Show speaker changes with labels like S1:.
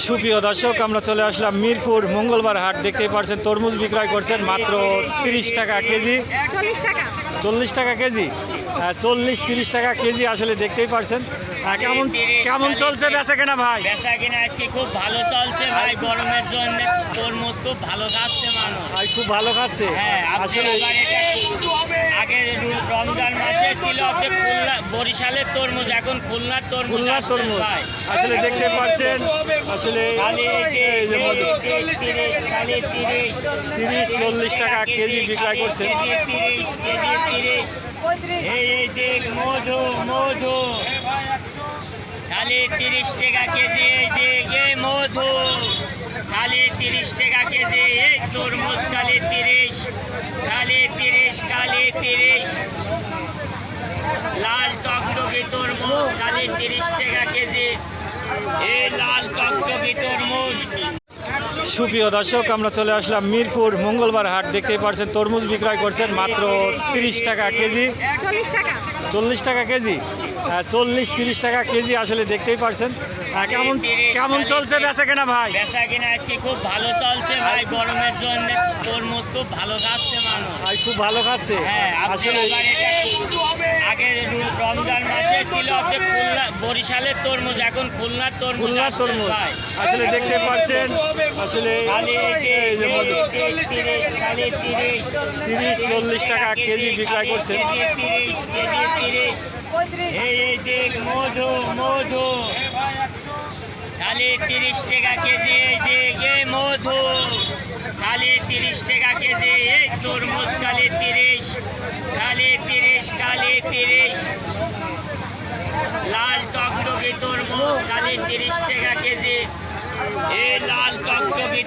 S1: সুপ্রিয় দর্শক, আমরা চলে আসলাম মিরপুর মঙ্গলবার হাট। দেখতেই পাচ্ছেন তরমুজ বিক্রয় করছেন মাত্র 30 টাকা কেজি,
S2: 40 টাকা
S1: 40 টাকা কেজি, 40-30 টাকা কেজি। আসলে দেখতেই পাচ্ছেন কেমন কেমন চলছে বেচা কেনা ভাই?
S3: বেচা কিনা আজকে খুব ভালো চলছে ভাই। গরমের জন্য তরমুজ খুব ভালো খাচ্ছে মানুষ।
S1: ভাই খুব ভালো খাচ্ছে
S3: হ্যাঁ,
S1: আসলে।
S3: আগে রমজান মাসে ছিল হচ্ছে খুলনা বরিশালের তরমুজ, এখন খুলনার তরমুজ
S1: খুলনা
S3: আসছে
S1: তরমুজ
S3: ভাই।
S1: আসলে দেখতে পাচ্ছেন আসলে
S3: খালি
S1: এই যে মধু
S3: 30-40
S1: টাকা কেজি বিক্রয় করছে।
S3: 30 এই দেখ মধু মধু খালি 30 টাকা কেজি। এই দেখ এই মধু খালি 30 টাকা কেজি। এই তরমুজ খালি 30 লাল টকটকি তরমুজ খালি 30 টাকা কেজি। এই লাল টকটকি তরমুজ।
S1: সুপ্রিয় দর্শক, আমরা চলে আসলাম মিরপুর মঙ্গলবার হাট। দেখতেই পাচ্ছেন তরমুজ বিক্রয় করছেন মাত্র 30 টাকা কেজি,
S2: 40 টাকা
S1: 40 টাকা কেজি, 40-30 টাকা কেজি। আসলে দেখতেই পাচ্ছেন কেমন কেমন চলছে বেচা কেনা ভাই?
S3: বেচা কিনা আজকে খুব ভালো চলছে ভাই। গরমের জন্য তরমুজ খুব ভালো খাচ্ছে মানুষ।
S1: ভাই খুব ভালো খাচ্ছে
S3: হ্যাঁ,
S1: আসলে।
S3: আগে রমজান মাসে ছিল হচ্ছে খুলনা বরিশালের তরমুজ, এখন খুলনার তরমুজ
S1: খুলনা
S3: আসছে
S1: তরমুজ
S3: ভাই।
S1: আসলে দেখতে পাচ্ছেন আসলে
S3: খালি
S1: এই যে মধু
S3: 30-40
S1: টাকা কেজি বিক্রয় করছে।
S3: 30 এই দেখ মধু মধু খালি 30 টাকা কেজি। এই দেখ এই মধু খালি 30 টাকা কেজি। এই তরমুজ খালি 30 লাল টকটকি তরমুজ খালি 30 টাকা কেজি। এই লাল টকটকি